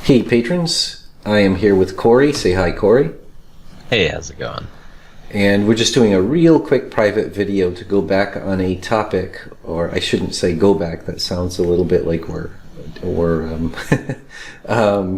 Hey patrons, I am here with Corey. Say hi, Corey. Hey, how's it going? And we're just doing a real quick private video to go back on a topic, or I shouldn't say go back, that sounds a little bit like we're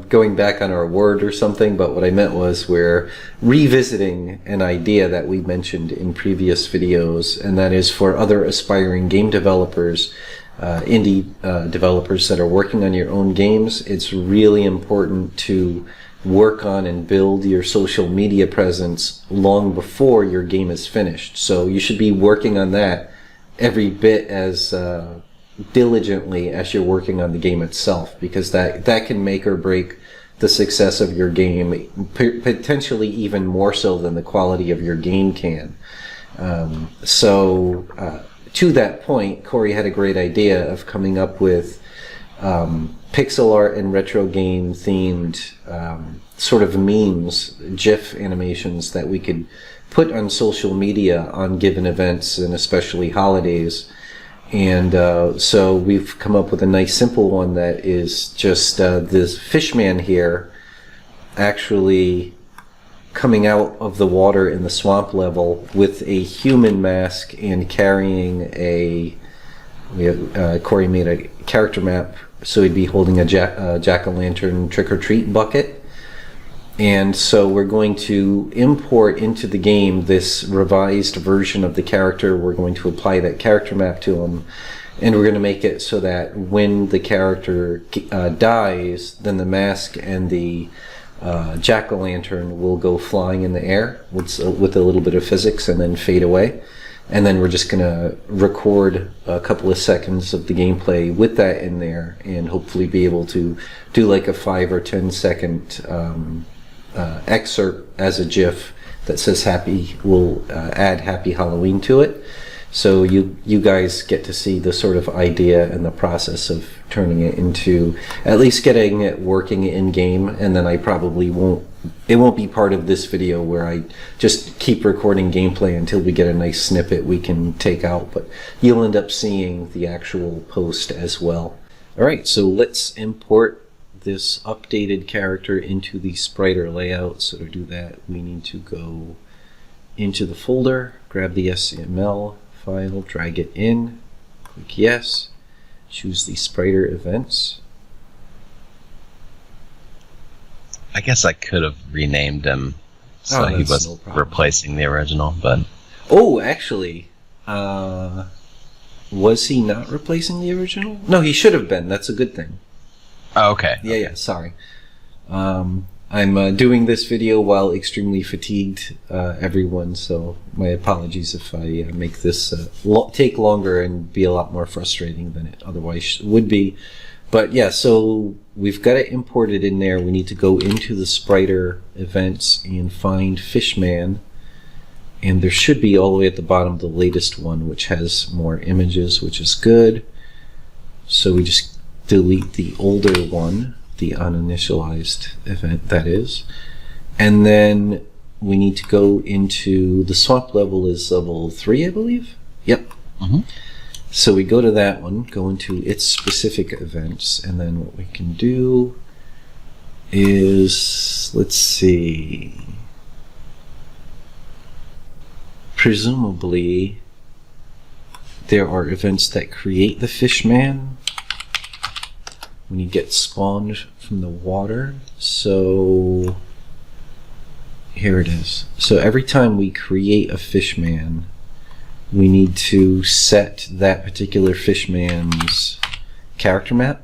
going back on our word or something, but what I meant was we're revisiting an idea that we mentioned in previous videos, and that is for other aspiring game developers, indie developers that are working on your own games. It's really important to work on and build your social media presence long before your game is finished. So you should be working on that every bit as diligently as you're working on the game itself, because that can make or break the success of your game, potentially even more so than the quality of your game can. To that point, Corey had a great idea of coming up with pixel art and retro game themed sort of memes, GIF animations that we could put on social media on given events and especially holidays. And so we've come up with a nice simple one that is just this fishman here actually coming out of the water in the swamp level with a human mask and carrying Corey made a character map, so he'd be holding a jack-o'-lantern trick-or-treat bucket. And so we're going to import into the game this revised version of the character. We're going to apply that character map to him, and we're going to make it so that when the character dies, then the mask and the jack-o'-lantern will go flying in the air with a little bit of physics and then fade away. And then we're just going to record a couple of seconds of the gameplay with that in there, and hopefully be able to do like a 5 or 10 second excerpt as a GIF that says we'll add Happy Halloween to it. So you guys get to see the sort of idea and the process of turning it into, at least getting it working in game. And then it won't be part of this video where I just keep recording gameplay until we get a nice snippet we can take out, but you'll end up seeing the actual post as well. Alright, so let's import this updated character into the Spriter layout. So to do that, we need to go into the folder, grab the SCML file, drag it in, click yes, choose the Spriter events. I guess I could have renamed him so he wasn't replacing the original, but... Oh, actually, was he not replacing the original? No, he should have been. That's a good thing. Oh, okay. Yeah, sorry. I'm doing this video while extremely fatigued, everyone, so my apologies if I make this take longer and be a lot more frustrating than it otherwise would be. But yeah, so we've got it imported in there. We need to go into the Spriter events and find Fishman, and there should be all the way at the bottom the latest one, which has more images, which is good. So we just delete the older one, the uninitialized event, that is. And then we need to go into the swamp level is level 3, I believe? Yep. Mm-hmm. So we go to that one, go into its specific events, and then what we can do is, let's see, presumably there are events that create the Fishman when you get spawned from the water. So here it is. So every time we create a Fishman, we need to set that particular Fishman's character map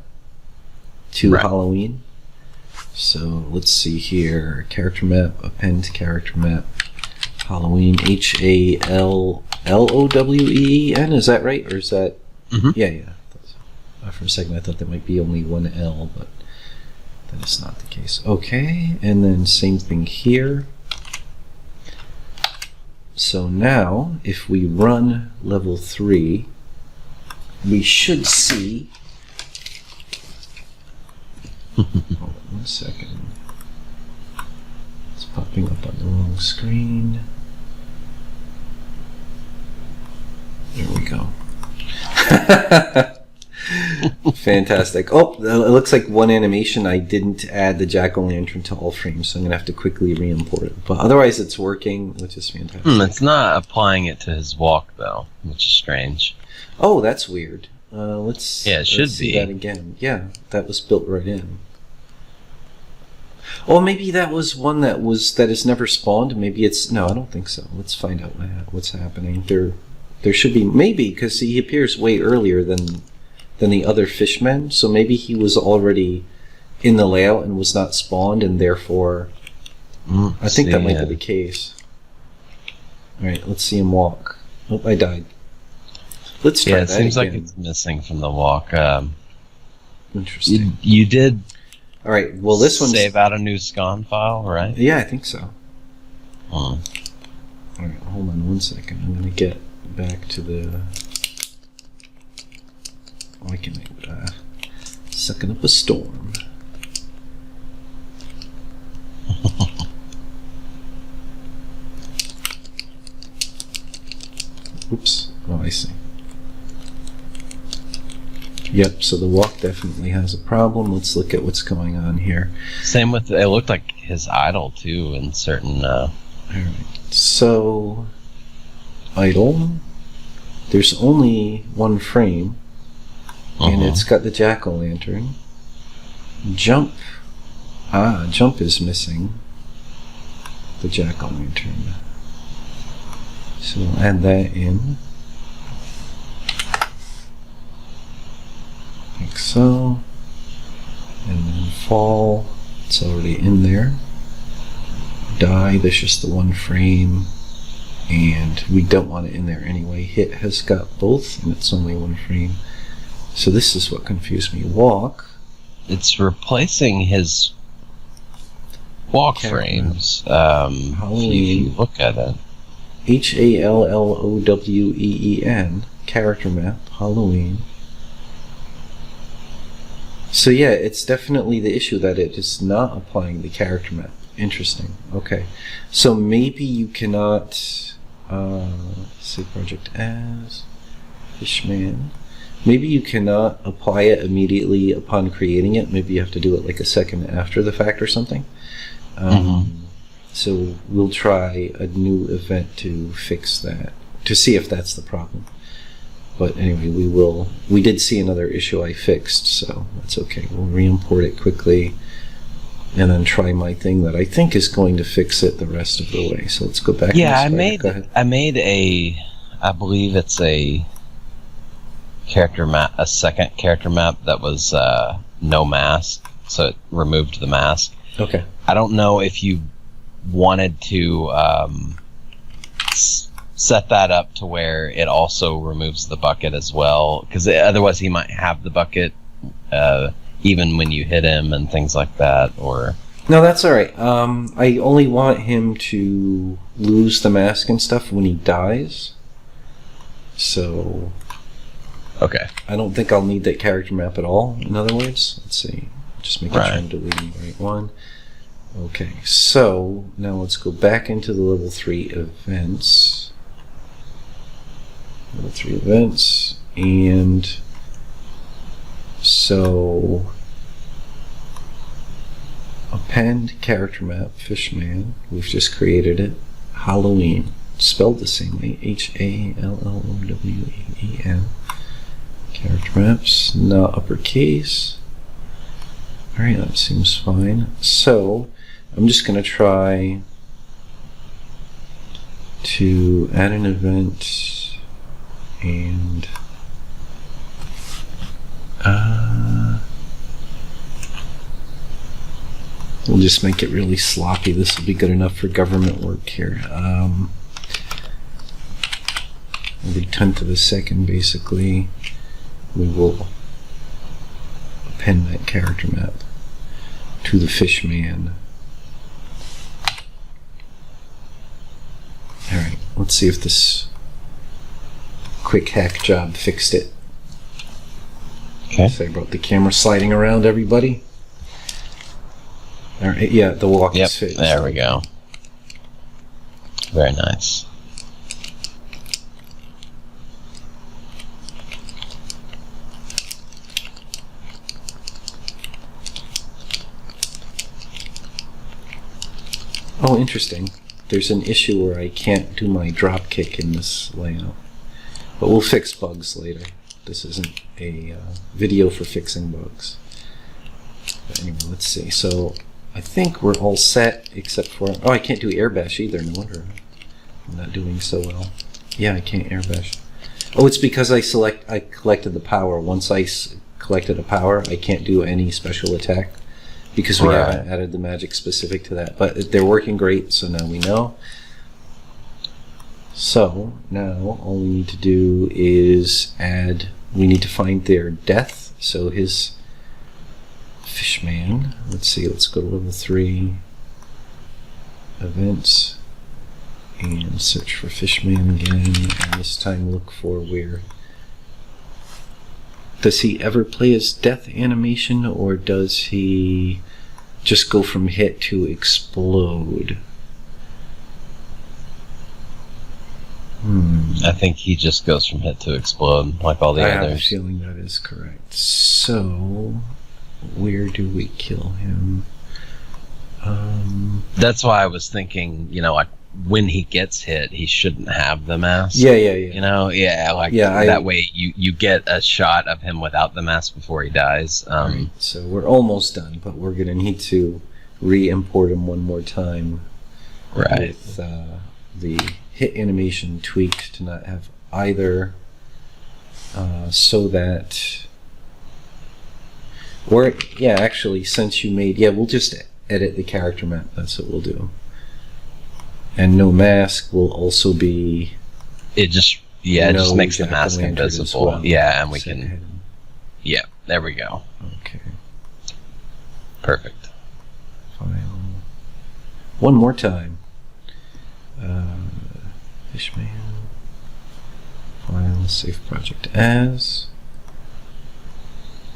to Halloween. So let's see here, character map, append character map, Halloween, HALLOWEEN, is that right? Or is that, yeah. For a second I thought that might be only one L, but that is not the case. Okay, and then same thing here. So now, if we run level 3, we should see... Hold on 1 second. It's popping up on the wrong screen. There we go. Fantastic. Oh, it looks like one animation I didn't add the jack-o'-lantern to all frames, so I'm gonna have to quickly re-import it. But otherwise, it's working, which is fantastic. It's not applying it to his walk though, which is strange. Oh, that's weird. It should see be that again. Yeah, that was built right in. Oh, maybe that was one that is never spawned. Maybe it's no, I don't think so. Let's find out what's happening. There should be maybe because he appears way earlier than the other fishmen. So maybe he was already in the layout and was not spawned, and therefore I think that might be the case. All right, let's see him walk. Oh, I died. Let's try that again. It seems like it's missing from the walk. Interesting. You did. All right. Well, this one save out a new scan file, right? Yeah, I think so. All right. Hold on 1 second. I'm gonna get back to the. I can sucking up a storm. Oops. Oh, I see. Yep, so the walk definitely has a problem. Let's look at what's going on here. Same with, it looked like his idle too in certain... Alright, so... idle. There's only one frame. And it's got the jack-o'-lantern. Jump. Jump is missing. The jack-o'-lantern. So we'll add that in. Like so. And then fall. It's already in there. Die, there's just the one frame. And we don't want it in there anyway. Hit has got both, and it's only one frame. So this is what confused me. Walk. It's replacing his walk frames. If you look at it. HALLOWEEN. Character map. Halloween. So yeah, it's definitely the issue that it is not applying the character map. Interesting. Okay. So maybe you cannot say project as Fishman. Maybe you cannot apply it immediately upon creating it. Maybe you have to do it like a second after the fact or something. So we'll try a new event to fix that, to see if that's the problem. But anyway, we did see another issue I fixed, so that's okay. We'll re-import it quickly and then try my thing that I think is going to fix it the rest of the way. So let's go back. Yeah, I made I believe it's a character map, a second character map that was no mask, so it removed the mask. Okay. I don't know if you wanted to set that up to where it also removes the bucket as well, because otherwise he might have the bucket even when you hit him and things like that. Or no, that's all right. I only want him to lose the mask and stuff when he dies. So okay, I don't think I'll need that character map at all. In other words, let's see. Just making sure I'm deleting the right one. Okay, so now let's go back into the level 3 events. Level 3 events, and so append character map Fishman. We've just created it. Halloween, spelled the same way. HALLOWEEN. Character maps, not uppercase. Alright, that seems fine. So I'm just going to try to add an event and we'll just make it really sloppy. This will be good enough for government work here. Every 10th of a second, basically, we will append that character map to the Fishman. Alright, let's see if this quick hack job fixed it. Okay. Sorry about the camera sliding around, everybody. Alright, yeah, the walk is fixed. There we go. Very nice. Oh, interesting. There's an issue where I can't do my drop kick in this layout. But we'll fix bugs later. This isn't a video for fixing bugs. But anyway, let's see. So I think we're all set except for... Oh, I can't do air bash either. No wonder I'm not doing so well. Yeah, I can't air bash. Oh, it's because I collected the power. Once I collected a power, I can't do any special attack because we haven't added the magic specific to that. But they're working great, so now we know. So now all we need to do is add... We need to find their death. So his Fishman. Let's see. Let's go to level 3 events and search for Fishman again. And this time look for where. Does he ever play his death animation, or does he just go from hit to explode? I think he just goes from hit to explode, like all the I others. have a feeling that is correct. So, where do we kill him? That's why I was thinking, like when he gets hit, he shouldn't have the mask. Yeah. That way you get a shot of him without the mask before he dies. Right. So we're almost done, but we're gonna need to re-import him one more time. Right. With the hit animation tweaked to not have either, so that. Or actually, since you made we'll just edit the character map. That's what we'll do. And no mask will also be. It just makes the mask invisible. Well. Yeah, and we can. Yeah, there we go. Okay. Perfect. File. One more time. Fishman. File. Save project as.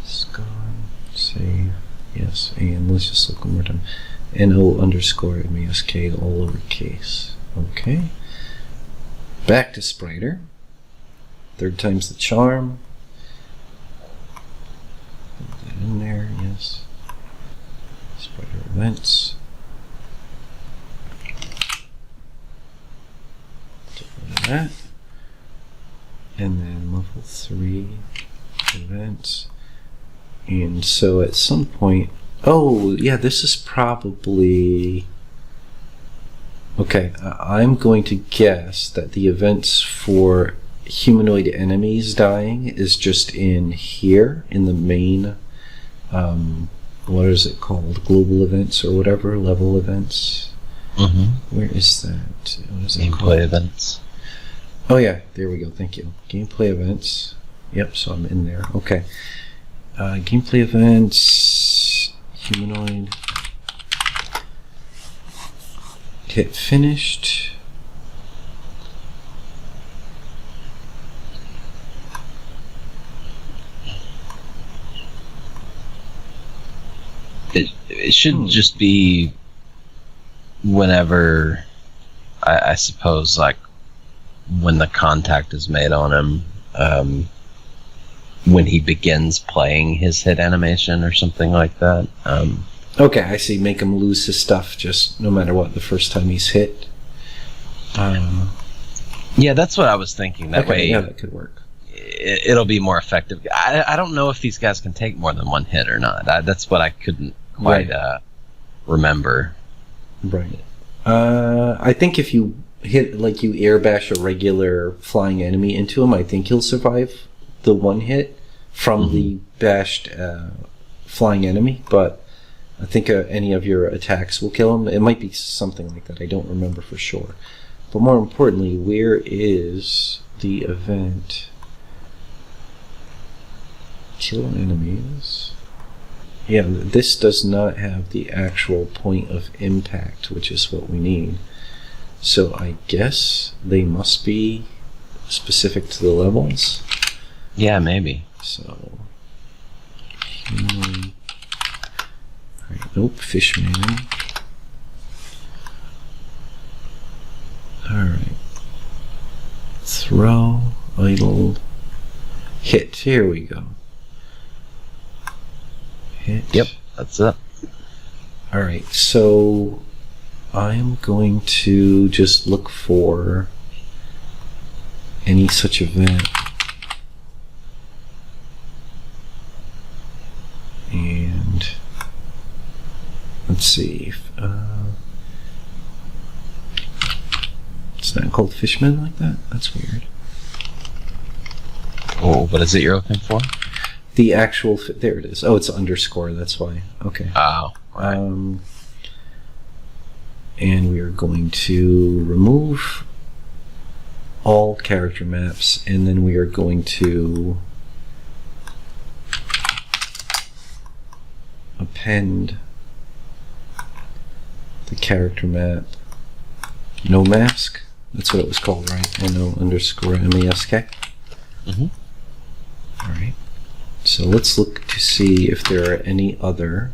It's gone. Save. Yes. And let's just look one more time. NO_MASK all lowercase. Okay. Back to Spriter. Third time's the charm. Put that in there, yes. Spriter events. Get rid of that. And then level 3 events. And so at some point, this is probably... Okay, I'm going to guess that the events for humanoid enemies dying is just in here, in the main, what is it called? Global events or whatever, level events. Mm-hmm. Where is that? What is it Gameplay called? events. Oh yeah, there we go, thank you. Gameplay events. Yep, so I'm in there. Okay. Gameplay events, humanoid, hit finished. It should just be whenever, I suppose, like when the contact is made on him, when he begins playing his hit animation or something like that. Okay, I see. Make him lose his stuff just no matter what the first time he's hit. Yeah, that's what I was thinking. That way, that could work. It'll be more effective. I don't know if these guys can take more than one hit or not. That's what I couldn't quite remember. Right. I think if you hit, like you air bash a regular flying enemy into him, I think he'll survive the one hit from the bashed flying enemy, but I think any of your attacks will kill him. It might be something like that. I don't remember for sure. But more importantly, where is the event? Kill enemies. Yeah, this does not have the actual point of impact, which is what we need. So I guess they must be specific to the levels. Yeah, maybe. So, alright, nope, Fishman. Alright. Throw, idle, hit. Here we go. Hit. Yep, that's it. Alright, so I'm going to just look for any such event. And let's see. It's not called Fishman like that? That's weird. Oh, what is it you're looking for? The actual... There it is. Oh, it's underscore. That's why. Okay. Oh, right. And we are going to remove all character maps, and then we are going to append the character map no mask. That's what it was called, right? No underscore mask. Mm-hmm. All right. So let's look to see if there are any other.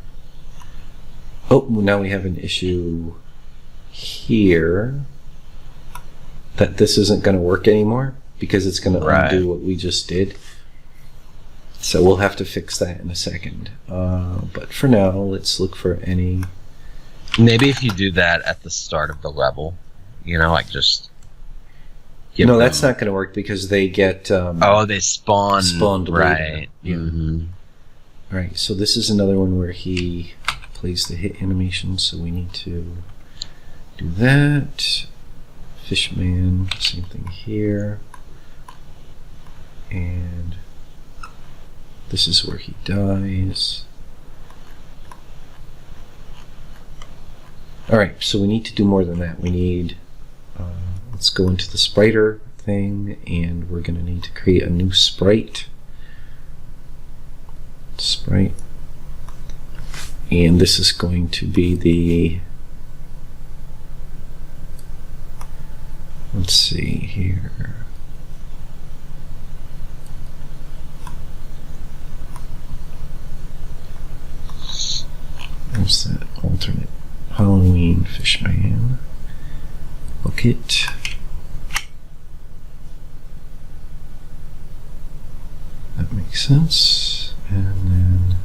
Oh, now we have an issue here that this isn't going to work anymore because it's going to undo what we just did. So we'll have to fix that in a second. But for now, let's look for any. Maybe if you do that at the start of the level, like just. No, that's not going to work because they get. They spawned later. Right. Yeah. Mm-hmm. All right. So this is another one where he plays the hit animation. So we need to do that. Fishman, same thing here. And this is where he dies. All right, so we need to do more than that. We need, let's go into the spriter thing, and we're going to need to create a new sprite. And this is going to be the, let's see here. There's that alternate Halloween Fishman bucket. That makes sense. And then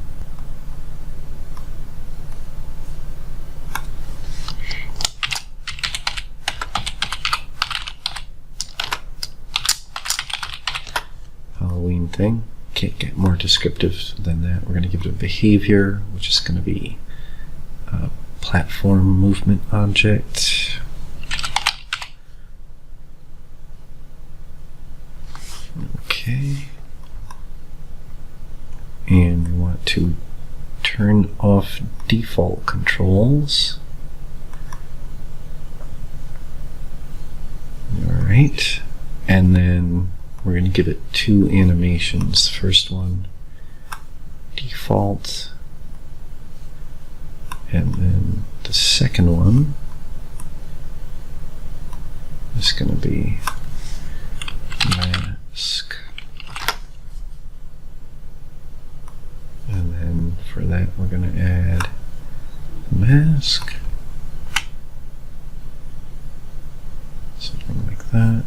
Halloween thing. Can't get more descriptive than that. We're going to give it a behavior, which is going to be a platform movement object. Okay. And we want to turn off default controls. Alright. And then we're going to give it two animations. First one, default. And then the second one is going to be mask. And then for that, we're going to add mask. Something like that.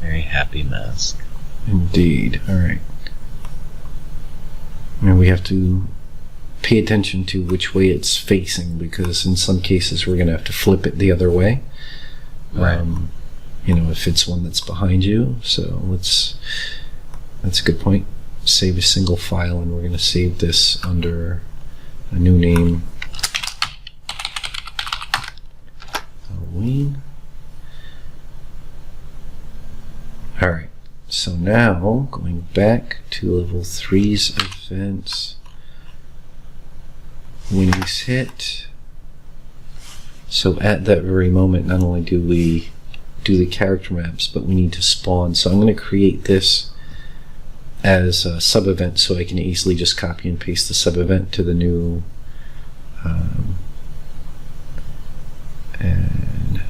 Very happy mask. Indeed. All right. And we have to pay attention to which way it's facing, because in some cases we're going to have to flip it the other way. Right. If it's one that's behind you. So that's a good point. Save a single file, and we're going to save this under a new name. Halloween. All right. So now going back to level 3's events. Winnings hit. So at that very moment, not only do we do the character maps, but we need to spawn. So I'm going to create this as a sub-event so I can easily just copy and paste the sub-event to the new and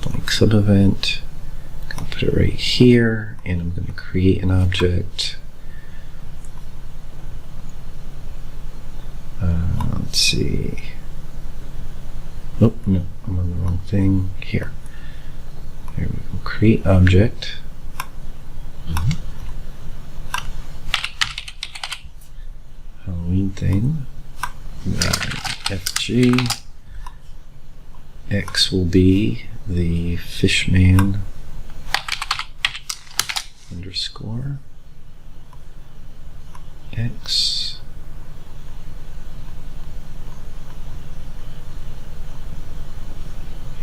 blank sub-event. I'll put it right here, and I'm going to create an object. Let's see. Oh, no, I'm on the wrong thing. Here. There we go. Create object. Mm-hmm. Halloween thing. FG. X will be the fishman underscore X.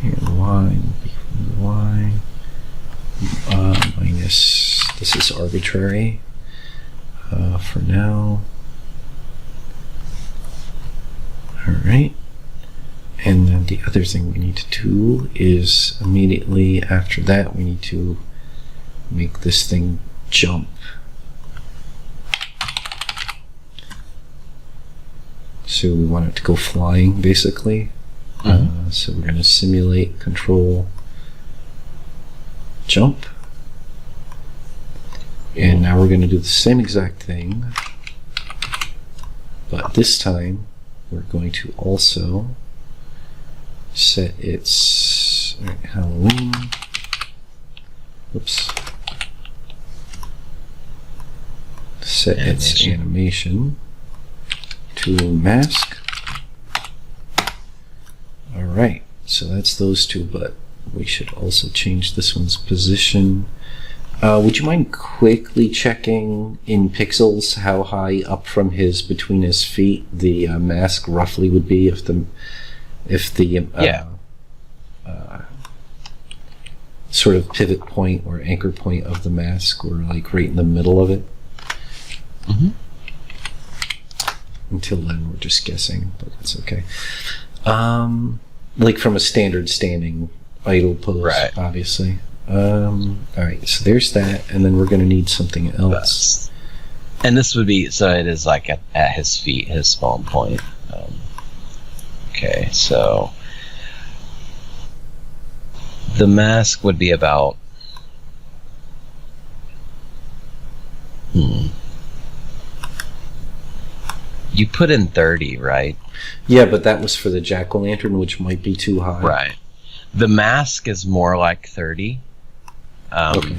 And Y will be Y minus, this is arbitrary for now. Alright. And then the other thing we need to do is immediately after that we need to make this thing jump. So we want it to go flying basically. So we're going to simulate control jump. And now we're going to do the same exact thing, but this time we're going to also set its Halloween. Oops. Set its animation to mask. Alright, so that's those two, but we should also change this one's position. Would you mind quickly checking in pixels how high up from between his feet the mask roughly would be if the sort of pivot point or anchor point of the mask were like right in the middle of it? Until then we're just guessing, but that's okay. Like from a standard standing idle pose, right, obviously. Alright, so there's that, and then we're going to need something else. And this would be, so it is like at his feet, his spawn point. Okay, so the mask would be about you put in 30, right? Yeah, but that was for the jack-o'-lantern, which might be too high. Right. The mask is more like 30. Okay.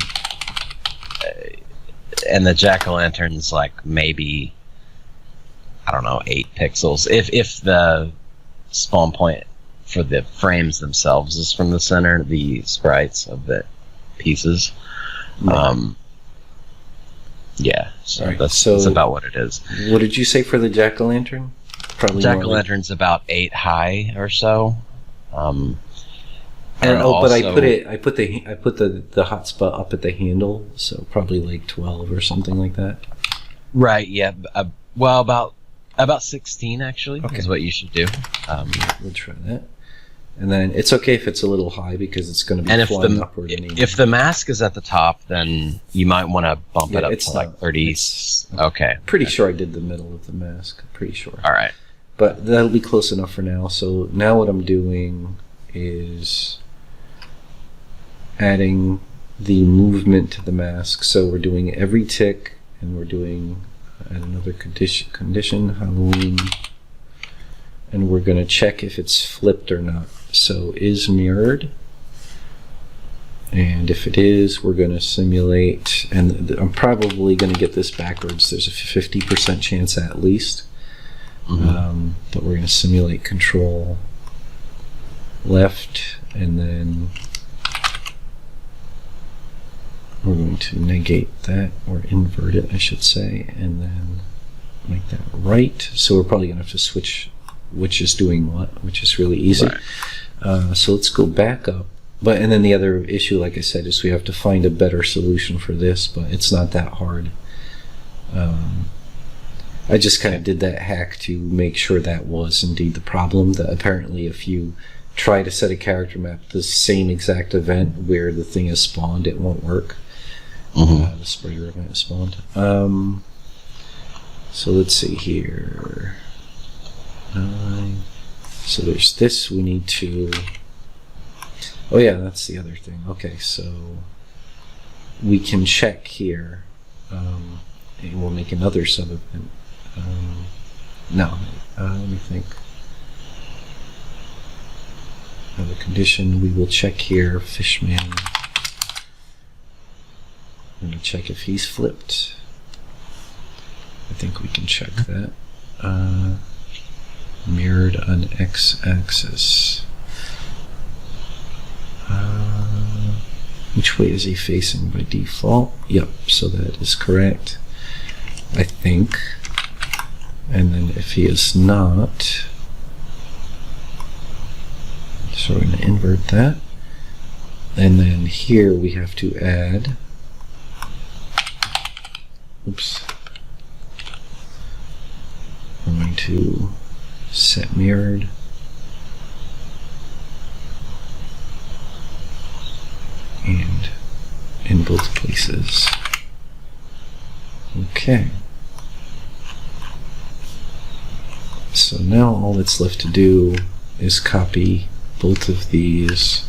And the jack-o'-lantern's like maybe, I don't know, 8 pixels. If the spawn point for the frames themselves is from the center, the sprites of the pieces. Right. Yeah, so Right, that's so about what it is. What did you say for the jack-o'-lantern? Probably Jack-o'-lantern's about 8 high or so. And also, but I put the hot spot up at the handle, so probably like 12 or something like that. Right, yeah. Well, about 16 actually is what you should do. We'll try that. And then it's okay if it's a little high because it's going to be flying upward anyway. If the mask is at the top, then you might want to bump it up to like 30. Okay. Pretty sure I did the middle of the mask. Pretty sure. All right. But that'll be close enough for now. So now what I'm doing is adding the movement to the mask. So we're doing every tick, and we're doing add another condition Halloween, and we're going to check if it's flipped or not. So is mirrored, and if it is, we're going to simulate, and I'm probably going to get this backwards. There's a 50% chance at least. But we're going to simulate control left, and then we're going to negate that, or invert it I should say, and then make that right. So we're probably going to have to switch which is doing what, which is really easy. Right. So let's go back up. And then the other issue, like I said, is we have to find a better solution for this, but it's not that hard. I just kind of did that hack to make sure that was indeed the problem, that apparently if you try to set a character map the same exact event where the thing is spawned, it won't work. The spider event is spawned. So let's see here. 9. So there's this we need to... Oh yeah, that's the other thing. Okay, so we can check here, and we'll make another sub-event. No, let me think. Another condition, we will check here, Fishman. I'm going to check if he's flipped. I think we can check that. Mirrored on x-axis. Which way is he facing by default? Yep, so that is correct, I think. And then if he is not, so we're going to invert that. And then here we have to add, oops, we're going to set mirrored. And in both places. Okay. So now all that's left to do is copy both of these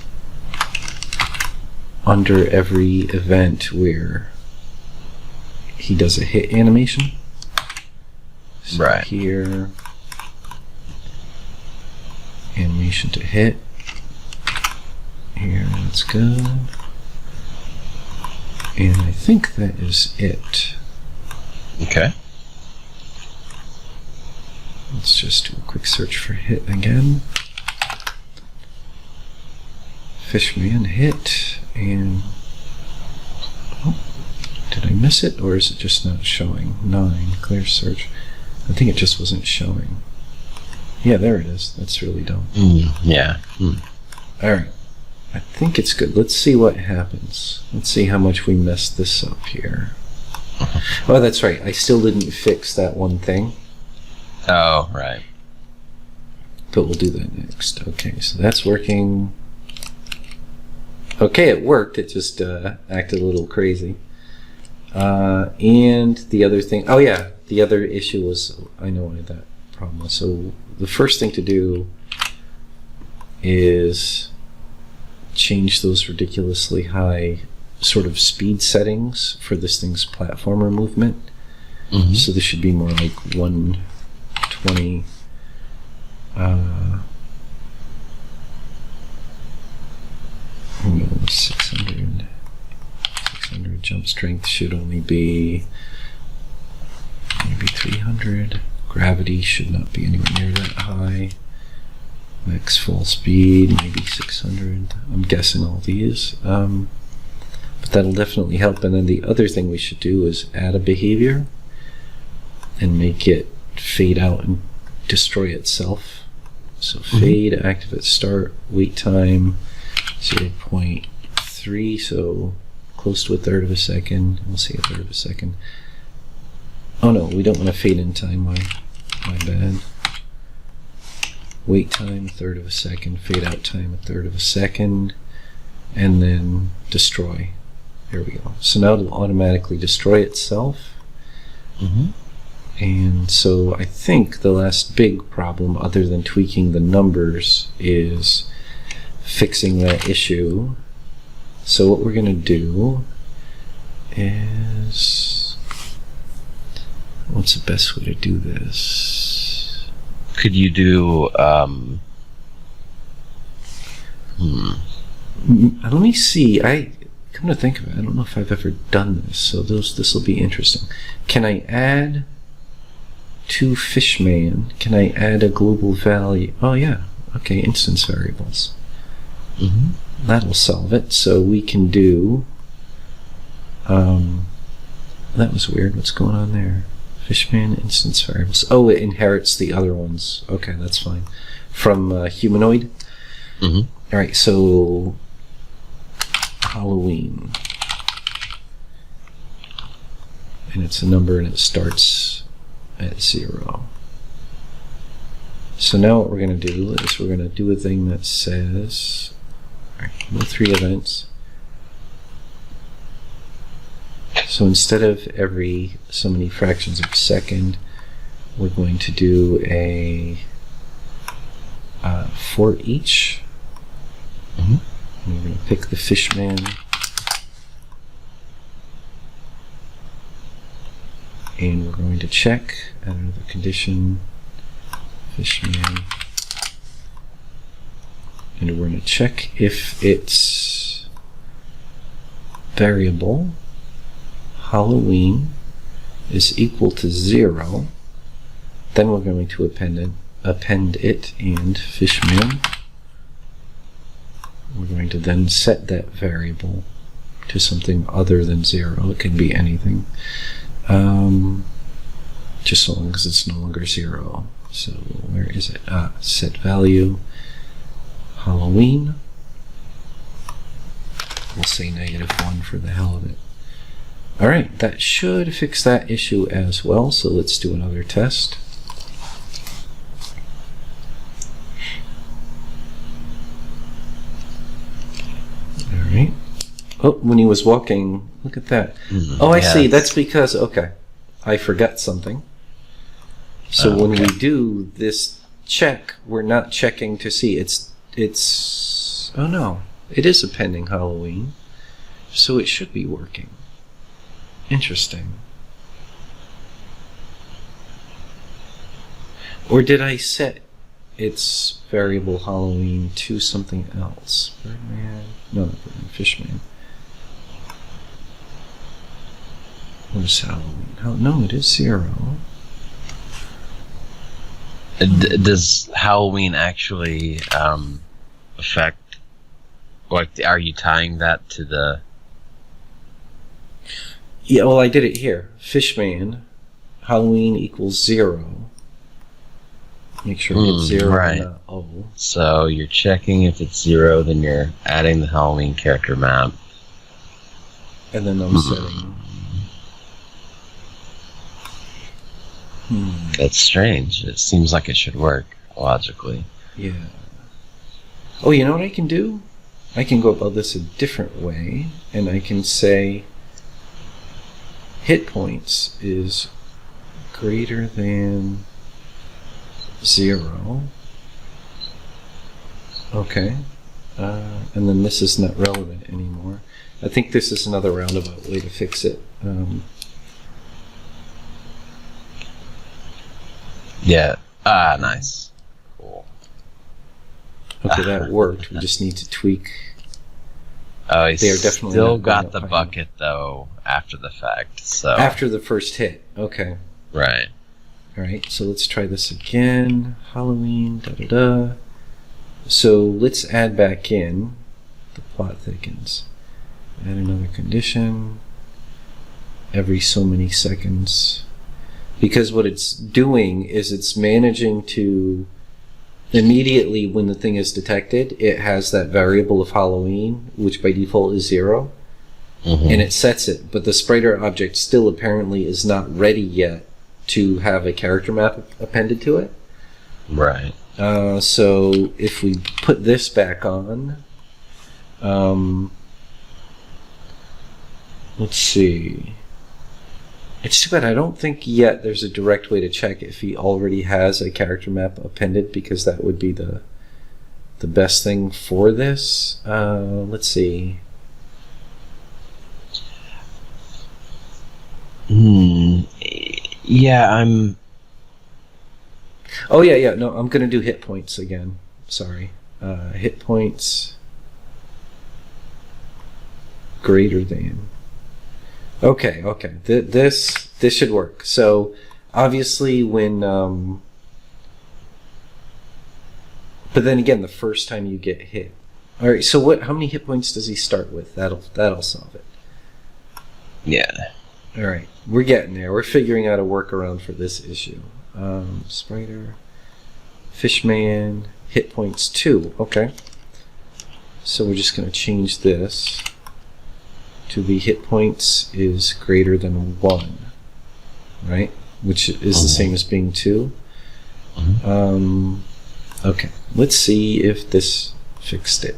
under every event where he does a hit animation. So right here, animation to hit. Here, that's good. And I think that is it. Okay. Let's just do a quick search for hit again. Fishman hit, and oh, did I miss it, or is it just not showing? 9, clear search. I think it just wasn't showing. Yeah, there it is. That's really dumb. Yeah. Alright. I think it's good. Let's see what happens. Let's see how much we messed this up here. Oh, that's right. I still didn't fix that one thing. Oh, right. But we'll do that next. Okay, so that's working. Okay, it worked. It just acted a little crazy. And the other thing, oh yeah, the other issue was, I know what that problem was. So the first thing to do is change those ridiculously high sort of speed settings for this thing's platformer movement. Mm-hmm. So this should be more like 120. 600 jump strength should only be maybe 300. Gravity should not be anywhere near that high. Max full speed maybe 600. I'm guessing all these, but that'll definitely help. And then the other thing we should do is add a behavior and make it fade out and destroy itself. So fade, active at start, wait time 0.3, so close to a third of a second. We'll see a third of a second. Oh no, we don't want to fade in time, my bad. Wait time, a third of a second. Fade out time, a third of a second. And then destroy. There we go. So now it'll automatically destroy itself. Mm-hmm. And so I think the last big problem, other than tweaking the numbers, is fixing that issue. So what we're going to do is, what's the best way to do this? Could you do Let me see. Come to think of it, I don't know if I've ever done this, so this will be interesting. Can I add to Fishman? Can I add a global value? Oh yeah, okay, instance variables. Mm-hmm. That'll solve it. So we can do, that was weird, what's going on there? Fishman instance variables. Oh, it inherits the other ones. Okay, that's fine. From humanoid. Mm-hmm. All right, so Halloween, and it's a number and it starts at 0. So now what we're going to do is we're going to do a thing that says, all right, no 3 events. So instead of every so many fractions of a second, we're going to do a for each. Mm-hmm. And we're going to pick the Fishman. And we're going to check add another condition, Fishman. And we're going to check if its variable Halloween is equal to 0. Then we're going to append it and Fishman. We're going to then set that variable to something other than 0. It can be anything. Just so long as it's no longer 0. So where is it? Set value Halloween. We'll say -1 for the hell of it. All right, that should fix that issue as well. So let's do another test. All right. Oh, when he was walking, look at that. Oh, I see. That's because, okay, I forgot something. So when we do this check, we're not checking to see. It's, oh no, it is a pending Halloween. So it should be working. Interesting. Or did I set its variable Halloween to something else? Birdman? No, not Birdman, Fishman. What is Halloween? No, it is 0. Does Halloween actually affect? Like, are you tying that to the? Yeah, well, I did it here. Fishman, Halloween equals 0. Make sure it's 0 right. and not O. So you're checking if it's 0, then you're adding the Halloween character map. And then I'm setting. That's strange. It seems like it should work logically. Yeah. Oh, you know what I can do? I can go about this a different way, and I can say hit points is greater than 0. Okay. And then this is not relevant anymore. I think this is another roundabout way to fix it. Yeah. Ah, nice. Cool. Okay, that worked. We just need to tweak. Oh, he's They are definitely still not got going the up bucket though after the fact. So After the first hit. Okay. right. All right, so let's try this again. Halloween, da-da-da. So let's add back in the plot thickens. Add another condition every so many seconds. Because what it's doing is it's managing to immediately when the thing is detected, it has that variable of Halloween, which by default is 0, and it sets it. But the spriter object still apparently is not ready yet to have a character map appended to it. Right. So if we put this back on, let's see. It's too bad I don't think yet there's a direct way to check if he already has a character map appended, because that would be the best thing for this. Let's see. Yeah, I'm. Oh yeah. No, I'm gonna do hit points again. Sorry. Hit points greater than. Okay. This should work. So obviously when but then again, the first time you get hit. All right. So how many hit points does he start with? That'll solve it. Yeah. All right. We're getting there. We're figuring out a workaround for this issue. Spriter, Fishman, hit points 2. Okay. So we're just going to change this to be hit points is greater than 1, right? Which is the same as being 2. Okay, let's see if this fixed it.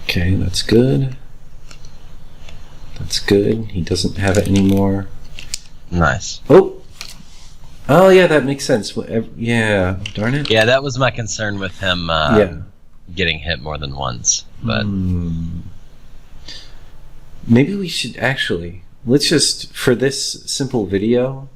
Okay, that's good. That's good. He doesn't have it anymore. Nice. Oh yeah, that makes sense. Yeah, darn it. Yeah, that was my concern with him Yeah. getting hit more than once. But Maybe we should actually, let's just, for this simple video,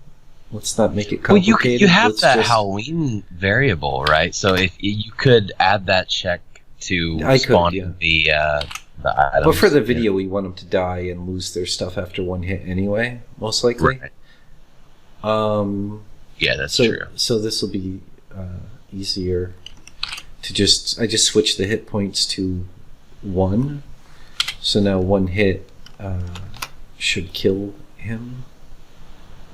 let's not make it well, complicated. you have Let's that just- Halloween variable, right? So if you could add that check to I could, spawn yeah. the items. But for the video, we want them to die and lose their stuff after one hit anyway, most likely. Right. Um, Yeah, that's so, true. So this will be easier to I just switched the hit points to 1. So now 1 hit should kill him.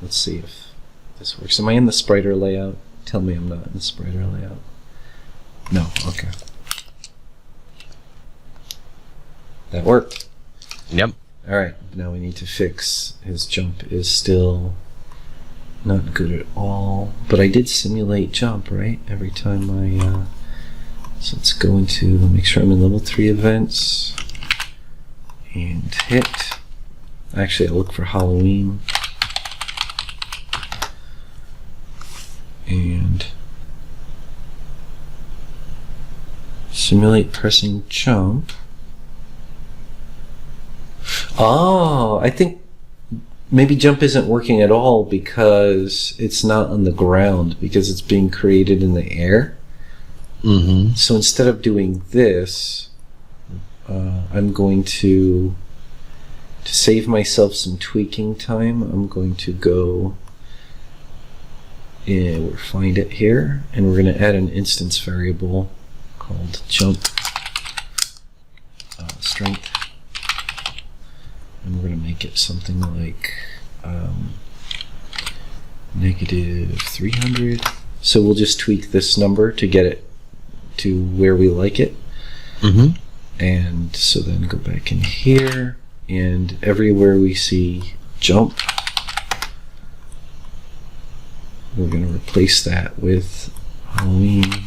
Let's see if this works. Am I in the Spriter layout? Tell me I'm not in the Spriter layout. No, okay. That worked. Yep. Alright, now we need to fix his jump is still not good at all. But I did simulate jump, right? Every time I... So let's go into... Make sure I'm in level 3 events. And hit. Actually, I'll look for Halloween. And... Simulate pressing jump. Oh, I think maybe jump isn't working at all because it's not on the ground, because it's being created in the air. Mm-hmm. So instead of doing this, I'm going to save myself some tweaking time. I'm going to go and we'll find it here, and we're going to add an instance variable called jump strength. And we're going to make it something like negative 300. So we'll just tweak this number to get it to where we like it. Mm-hmm. And so then go back in here, and everywhere we see jump, we're going to replace that with Halloween.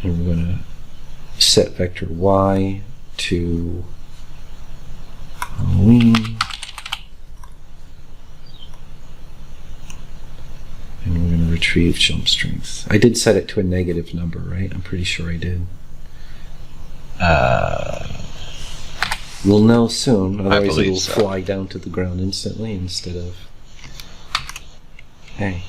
And we're going to set vector y to Halloween, and we're going to retrieve jump strength. I did set it to a negative number, right? I'm pretty sure I did. We'll know soon, otherwise it'll fly down to the ground instantly instead of... Hey.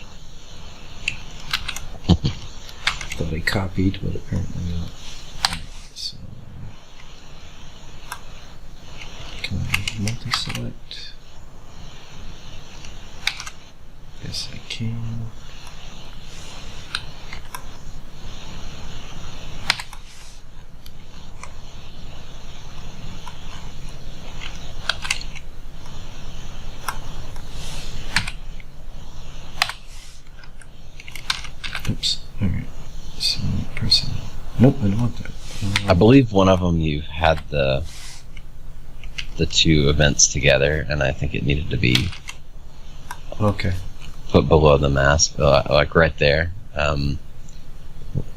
Thought I copied, but apparently not. So... Can I multi-select? Yes, I can. Oops. Alright. So, person. Nope, I don't want that. I believe one of them you had the 2 events together, and I think it needed to be Okay. put below the mask, like right there.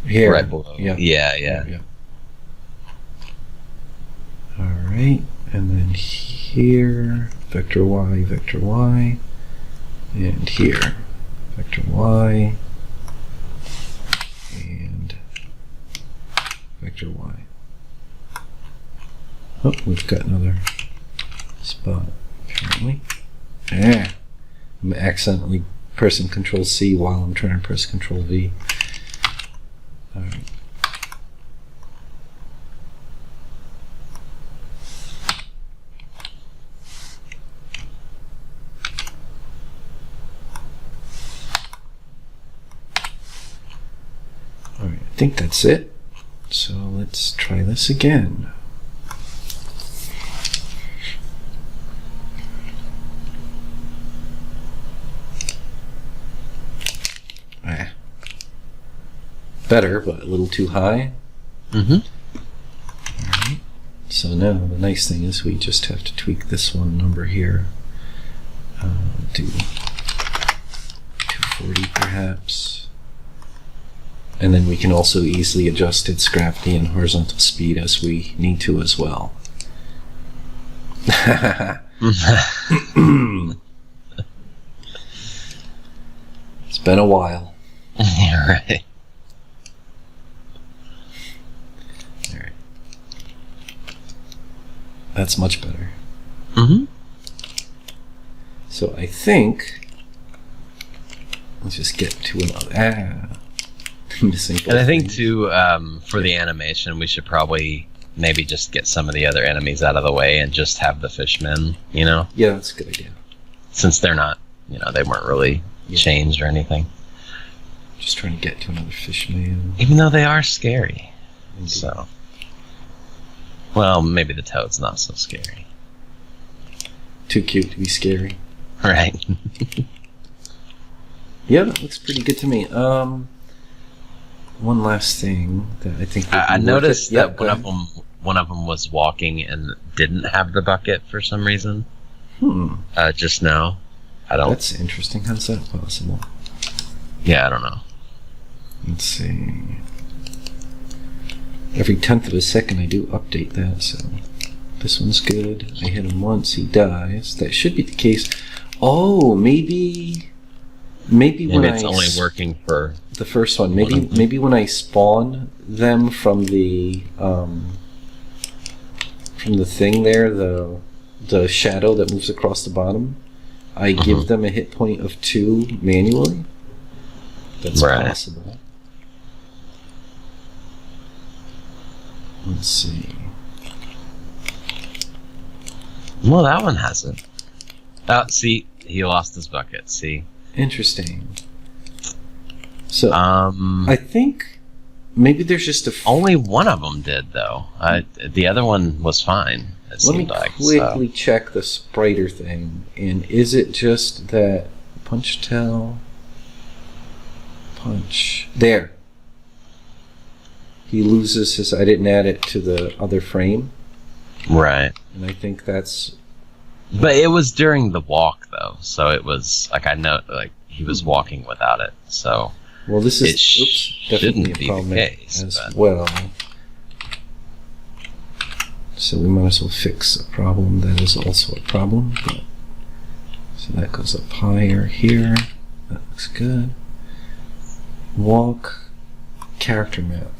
Here. Right below. Yeah. Alright, and then here, vector y, and here, vector y, and vector y. Oh, we've got another spot, apparently. Yeah. I'm accidentally pressing Control C while I'm trying to press Control V. Alright. Alright, I think that's it. So let's try this again. Better, but a little too high. Mm-hmm. Alright. So now the nice thing is we just have to tweak this one number here. Do 240 perhaps. And then we can also easily adjust its gravity and horizontal speed as we need to as well. It's been a while. Yeah, right. Alright. That's much better. Mm-hmm. So I think... Let's just get to another... missing both And I think things. too, for the animation, we should probably maybe just get some of the other enemies out of the way and just have the fishmen, you know? Yeah, that's a good idea. Since they're not, they weren't really changed or anything. Just trying to get to another fish man. Even though they are scary. Indeed. So. Well, maybe the toad's not so scary. Too cute to be scary. Right. Yeah, that looks pretty good to me. One last thing that I think would be I worth noticed it. Yeah, that go ahead. one of them was walking and didn't have the bucket for some reason. Just now. I don't. That's interesting. How's that possible? Yeah, I don't know. Let's see. Every 1/10 of a second I do update that, so this one's good. I hit him once, he dies. That should be the case. Oh, maybe Maybe when it's I only working for. the first one. Maybe when I spawn them from the thing there, the shadow that moves across the bottom, I give them a hit point of 2 manually. That's Right. possible. Let's see. Well, that one hasn't. See, he lost his bucket. See. Interesting. So Um. I think maybe there's just a. Only one of them did, though. The other one was fine. It Let me seemed like. quickly check the Spriter thing, and is it just that punch tell? Punch there. He loses his. I didn't add it to the other frame, Right. and I think that's. But it was during the walk, though, so it was like I know, like he was walking without it. So Well, this is It definitely shouldn't a be the problem case, as but- well. So we might as well fix a problem that is also a problem. But, so that goes up higher here. That looks good. Walk character map.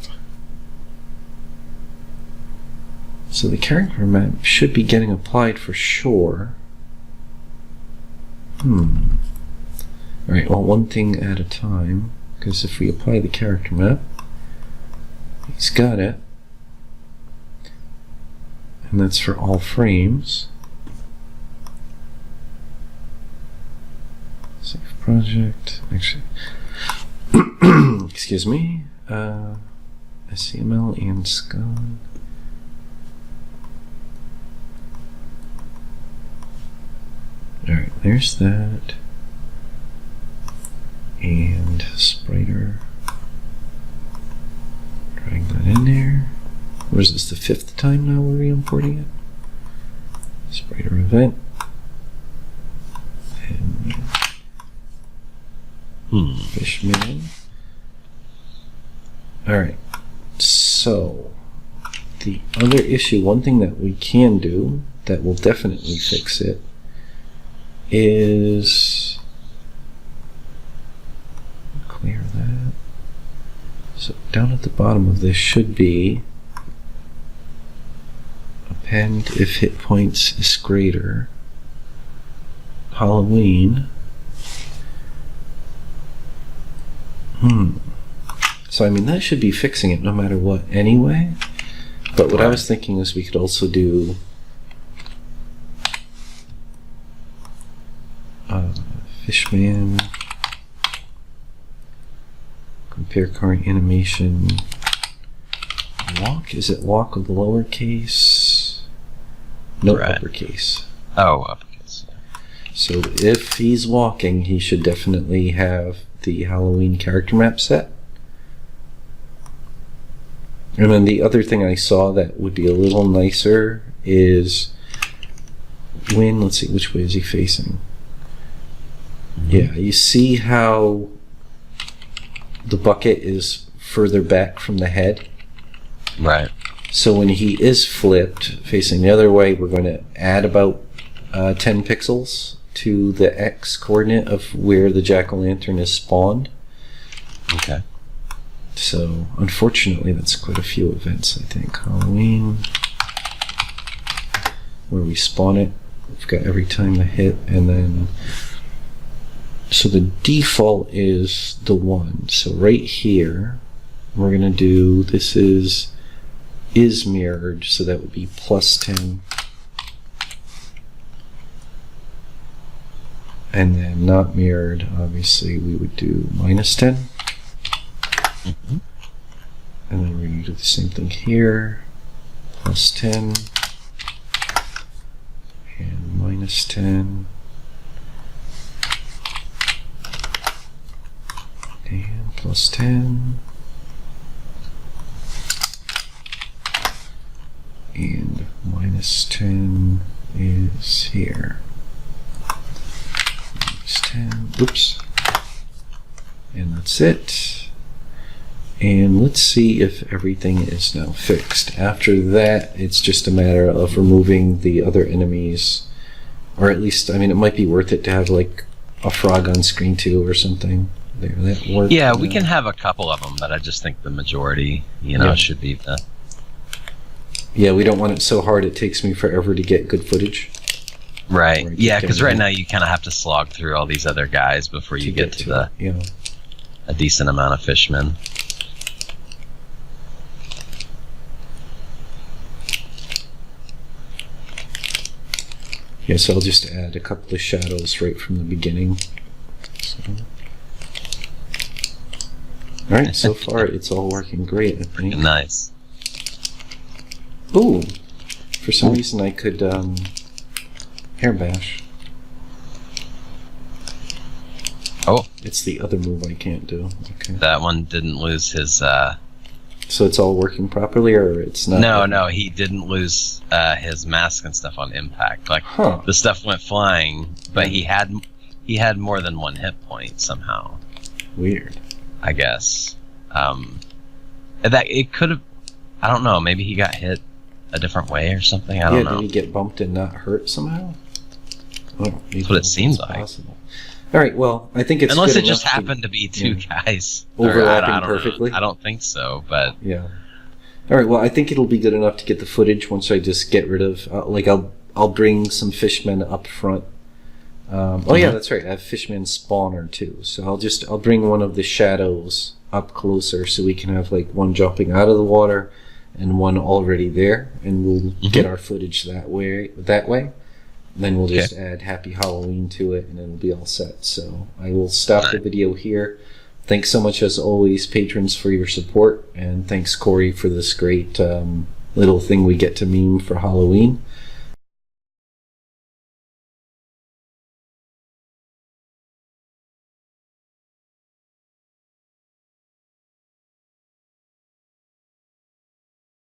So the character map should be getting applied for sure. Alright, well, one thing at a time. Because if we apply the character map, he's got it. And that's for all frames. Save project. Actually, excuse me. SCML and scan. Alright, there's that. And Spriter. Drag that in there. What is this, the 5th time now we're re-importing it? Spriter event. And Fishman. Alright, so the other issue, one thing that we can do that will definitely fix it is clear that. So down at the bottom of this should be append if hit points is greater. Halloween. So I mean that should be fixing it no matter what anyway. But what I was thinking is we could also do Fishman, compare current animation. Walk, is it walk with lowercase? No, Right. uppercase. Oh, uppercase. So if he's walking, he should definitely have the Halloween character map set. And then the other thing I saw that would be a little nicer is when, let's see, which way is he facing? Yeah, you see how the bucket is further back from the head? Right. So when he is flipped, facing the other way, we're going to add about 10 pixels to the X coordinate of where the jack-o'-lantern is spawned. Okay. So, unfortunately, that's quite a few events, I think. Halloween, where we spawn it. We've got every time the hit, and then... So the default is the 1. So right here, we're going to do... This is mirrored, so that would be plus 10. And then not mirrored, obviously, we would do minus 10. Mhm. And then we're going to do the same thing here. Plus 10. And minus 10. And plus 10. And minus 10 is here. Minus 10. Oops. And that's it. And let's see if everything is now fixed. After that, it's just a matter of removing the other enemies. Or at least, I mean, it might be worth it to have like a frog on screen too or something. There, that worked. Yeah, we can have a couple of them, but I just think the majority, Yeah. should be the. Yeah, we don't want it so hard it takes me forever to get good footage. Right. Right, Yeah, just because getting right it. now you kind of have to slog through all these other guys before you get to it. Yeah. a decent amount of fishmen. Yeah, so I'll just add a couple of shadows right from the beginning. So. All right, so far it's all working great, I think. Nice. Ooh, for some reason I could hair bash. Oh, It's the other move I can't do. Okay. that one didn't lose his. So it's all working properly, or it's not? No, he didn't lose his mask and stuff on impact. Like Huh. the stuff went flying, but he had more than one hit point somehow. Weird. I guess. That it could have. I don't know. Maybe he got hit a different way or something. I don't know. Did he get bumped and not hurt somehow? Oh, That's what it seemed like. Possible. All right. Well, I think it's Unless good it just enough to- happened to be two guys Overlapping I don't know. perfectly? I don't think so, but Yeah. All right. Well, I think it'll be good enough to get the footage once I just get rid of I'll bring some fishmen up front. Oh yeah, that's right. I have fishman spawner too. So I'll bring one of the shadows up closer so we can have like one jumping out of the water and one already there, and we'll get our footage that way. Then we'll just add Happy Halloween to it, and it'll be all set. So I will stop the video here. Thanks so much, as always, patrons, for your support, and thanks, Corey, for this great little thing we get to meme for Halloween.